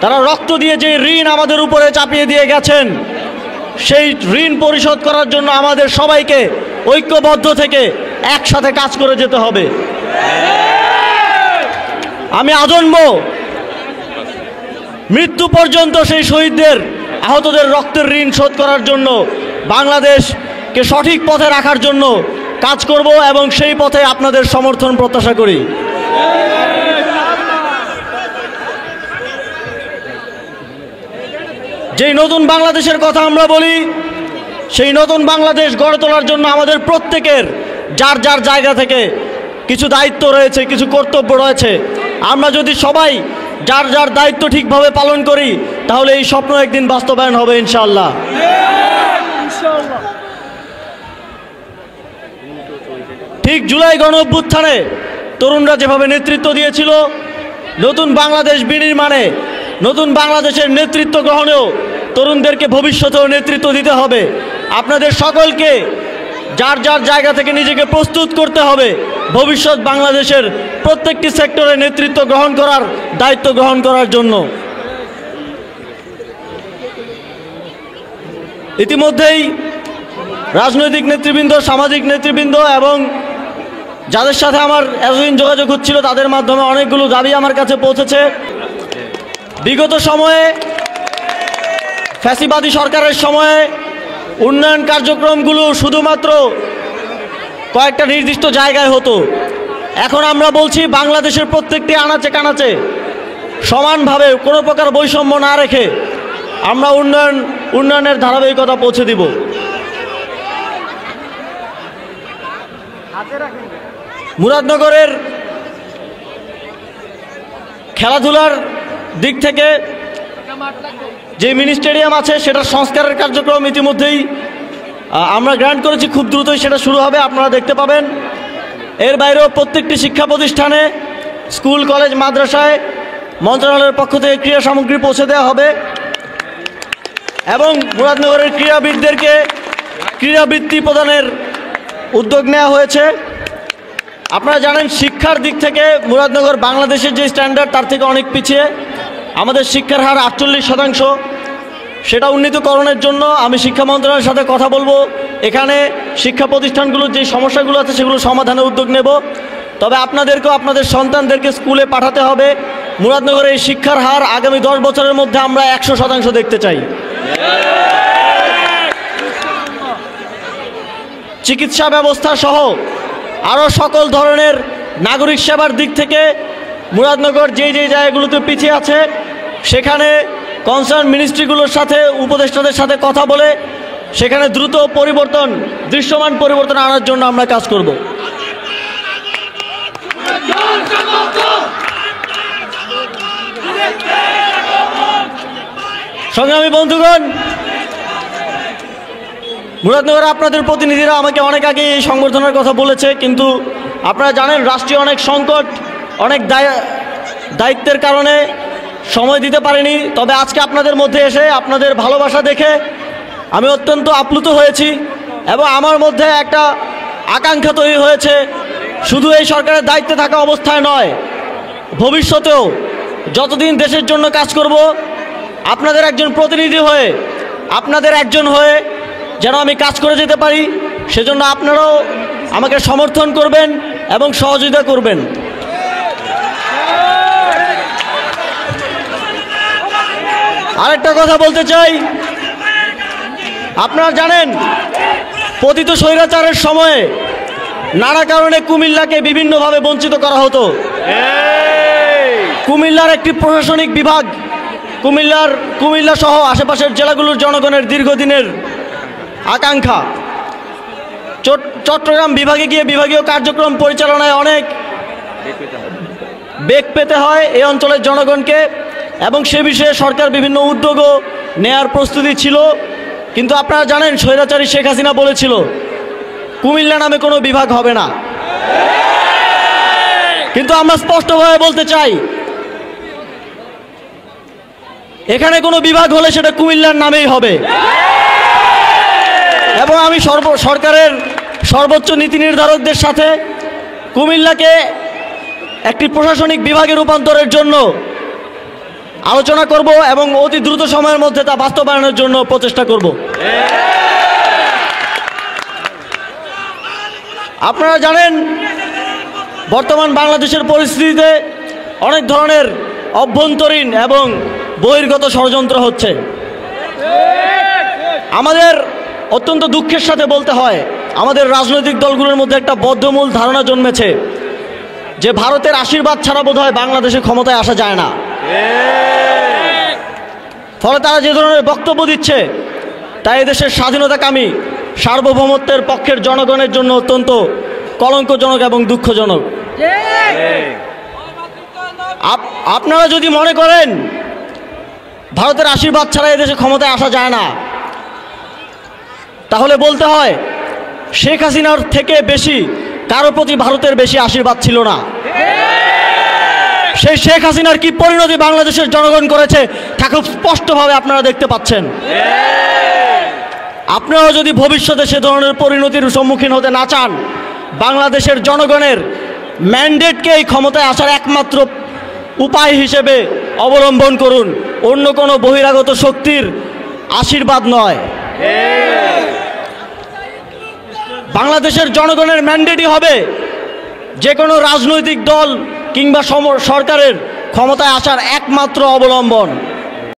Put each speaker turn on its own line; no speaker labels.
তারা রক্ত দিয়ে যে ঋণ আমাদের উপরে চাপিয়ে দিয়ে গেছেন, সেই ঋণ পরিশোধ করার জন্য আমাদের সবাইকে ঐক্যবদ্ধ থেকে একসাথে কাজ করে যেতে হবে। আমি আজন্ম মৃত্যু পর্যন্ত সেই শহীদদের, আহতদের রক্তের ঋণ শোধ করার জন্য, বাংলাদেশকে সঠিক পথে রাখার জন্য কাজ করব এবং সেই পথে আপনাদের সমর্থন প্রত্যাশা করি। যেই নতুন বাংলাদেশের কথা আমরা বলি, সেই নতুন বাংলাদেশ গড়ে তোলার জন্য আমাদের প্রত্যেকের যার যার জায়গা থেকে কিছু দায়িত্ব রয়েছে, কিছু কর্তব্য রয়েছে। আমরা যদি সবাই যার যার দায়িত্ব ঠিকভাবে পালন করি, তাহলে এই স্বপ্ন একদিন বাস্তবায়ন হবে ইনশাআল্লাহ। ঠিক জুলাই গণঅভ্যুত্থানে তরুণরা যেভাবে নেতৃত্ব দিয়েছিল, নতুন বাংলাদেশ বিনির্মাণে, নতুন বাংলাদেশের নেতৃত্ব গ্রহণেও তরুণদেরকে ভবিষ্যতেও নেতৃত্ব দিতে হবে। আপনাদের সকলকে যার যার জায়গা থেকে নিজেকে প্রস্তুত করতে হবে ভবিষ্যৎ বাংলাদেশের প্রত্যেকটি সেক্টরে নেতৃত্ব গ্রহণ করার, দায়িত্ব গ্রহণ করার জন্য। ইতিমধ্যেই রাজনৈতিক নেতৃবৃন্দ, সামাজিক নেতৃবৃন্দ এবং যাদের সাথে আমার এতদিন যোগাযোগ হচ্ছিল, তাদের মাধ্যমে অনেকগুলো দাবি আমার কাছে পৌঁছেছে। বিগত সময়ে ফ্যাসিবাদী সরকারের সময়ে উন্নয়ন কার্যক্রমগুলো শুধুমাত্র কয়েকটা নির্দিষ্ট জায়গায় হতো। এখন আমরা বলছি বাংলাদেশের প্রত্যেকটি আনাচে কানাচে সমানভাবে কোনো প্রকার বৈষম্য না রেখে আমরা উন্নয়নের ধারাবাহিকতা পৌঁছে দিব। মুরাদনগরের খেলাধুলার দিক থেকে যে মিনি স্টেডিয়াম আছে, সেটার সংস্কারের কার্যক্রম ইতিমধ্যেই আমরা গ্রান্ট করেছি, খুব দ্রুতই সেটা শুরু হবে, আপনারা দেখতে পাবেন। এর বাইরেও প্রত্যেকটি শিক্ষা প্রতিষ্ঠানে, স্কুল, কলেজ, মাদ্রাসায় মন্ত্রণালয়ের পক্ষ থেকে ক্রীড়া সামগ্রী পৌঁছে দেওয়া হবে এবং মুরাদনগরের ক্রীড়াবিদদেরকে ক্রীড়াবৃত্তি প্রদানের উদ্যোগ নেওয়া হয়েছে। আপনারা জানেন শিক্ষার দিক থেকে মুরাদনগর বাংলাদেশের যে স্ট্যান্ডার্ড, তার থেকে অনেক পিছিয়ে। আমাদের শিক্ষার হার 48%। সেটা উন্নীতকরণের জন্য আমি শিক্ষা মন্ত্রণালয়ের সাথে কথা বলবো। এখানে শিক্ষা প্রতিষ্ঠানগুলোর যে সমস্যাগুলো আছে সেগুলো সমাধানের উদ্যোগ নেব। তবে আপনাদেরকেও আপনাদের সন্তানদেরকে স্কুলে পাঠাতে হবে। মুরাদনগরের এই শিক্ষার হার আগামী 10 বছরের মধ্যে আমরা 100% দেখতে চাই। চিকিৎসা ব্যবস্থা সহ আরও সকল ধরনের নাগরিক সেবার দিক থেকে মুরাদনগর যে জায়গাগুলোতে পিছিয়ে আছে, সেখানে কনসার্ন মিনিস্ট্রিগুলোর সাথে, উপদেষ্টাদের সাথে কথা বলে সেখানে দ্রুত পরিবর্তন, দৃশ্যমান পরিবর্তন আনার জন্য আমরা কাজ করব। সংগ্রামী বন্ধুগণ, মুরাদনগরে আপনাদের প্রতিনিধিরা আমাকে অনেক আগে এই সংবর্ধনার কথা বলেছে, কিন্তু আপনারা জানেন রাষ্ট্রীয় অনেক সংকট, অনেক দায়িত্বের কারণে সময় দিতে পারিনি। তবে আজকে আপনাদের মধ্যে এসে আপনাদের ভালোবাসা দেখে আমি অত্যন্ত আপ্লুত হয়েছি এবং আমার মধ্যে একটা আকাঙ্ক্ষা তৈরি হয়েছে, শুধু এই সরকারের দায়িত্বে থাকা অবস্থায় নয়, ভবিষ্যতেও যতদিন দেশের জন্য কাজ করব, আপনাদের একজন প্রতিনিধি হয়ে, আপনাদের একজন হয়ে যেন আমি কাজ করে যেতে পারি, সেজন্য আপনারাও আমাকে সমর্থন করবেন এবং সহযোগিতা করবেন। আরেকটা কথা বলতে চাই, আপনারা জানেন পতিত স্বৈরাচারের সময়ে নানা কারণে কুমিল্লাকে বিভিন্নভাবে বঞ্চিত করা হতো। কুমিল্লার একটি প্রশাসনিক বিভাগ, কুমিল্লা সহ আশেপাশের জেলাগুলোর জনগণের দীর্ঘদিনের আকাঙ্ক্ষা, চট্টগ্রাম বিভাগে গিয়ে বিভাগীয় কার্যক্রম পরিচালনায় অনেক বেগ পেতে হয় এই অঞ্চলের জনগণকে, এবং সে বিষয়ে সরকার বিভিন্ন উদ্যোগও নেয়ার প্রস্তুতি ছিল। কিন্তু আপনারা জানেন স্বৈরাচারী শেখ হাসিনা বলেছিল কুমিল্লা নামে কোনো বিভাগ হবে না। কিন্তু আমরা স্পষ্টভাবে বলতে চাই, এখানে কোনো বিভাগ হলে সেটা কুমিল্লার নামেই হবে। এবং আমি সরকারের সর্বোচ্চ নীতি নির্ধারকদের সাথে কুমিল্লাকে একটি প্রশাসনিক বিভাগে রূপান্তরের জন্য আলোচনা করব এবং অতি দ্রুত সময়ের মধ্যে তা বাস্তবায়নের জন্য প্রচেষ্টা করব। আপনারা জানেন বর্তমান বাংলাদেশের পরিস্থিতিতে অনেক ধরনের অভ্যন্তরীণ এবং বহির্গত ষড়যন্ত্র হচ্ছে। আমাদের অত্যন্ত দুঃখের সাথে বলতে হয়, আমাদের রাজনৈতিক দলগুলোর মধ্যে একটা বদ্ধমূল ধারণা জন্মেছে যে ভারতের আশীর্বাদ ছাড়া বোধহয় বাংলাদেশে ক্ষমতায় আসা যায় না। ফলে তারা যে ধরনের বক্তব্য দিচ্ছে তা এদেশের স্বাধীনতাকামী সার্বভৌমত্বের পক্ষের জনগণের জন্য অত্যন্ত কলঙ্কজনক এবং দুঃখজনক। আপনারা যদি মনে করেন ভারতের আশীর্বাদ ছাড়া এদেশে ক্ষমতায় আসা যায় না, তাহলে বলতে হয় শেখ হাসিনার থেকে বেশি কারো প্রতি ভারতের বেশি আশীর্বাদ ছিল না। সেই শেখ হাসিনার কি পরিণতি বাংলাদেশের জনগণ করেছে তা খুব স্পষ্টভাবে আপনারা দেখতে পাচ্ছেন। আপনারাও যদি ভবিষ্যতে সে ধরনের পরিণতির সম্মুখীন হতে না চান, বাংলাদেশের জনগণের ম্যান্ডেটকে এই ক্ষমতায় আসার একমাত্র উপায় হিসেবে অবলম্বন করুন, অন্য কোনো বহিরাগত শক্তির আশীর্বাদ নয়। বাংলাদেশের জনগণের ম্যান্ডেটই হবে যে কোনো রাজনৈতিক দল কিংবা সরকারের ক্ষমতায় আসার একমাত্র অবলম্বন।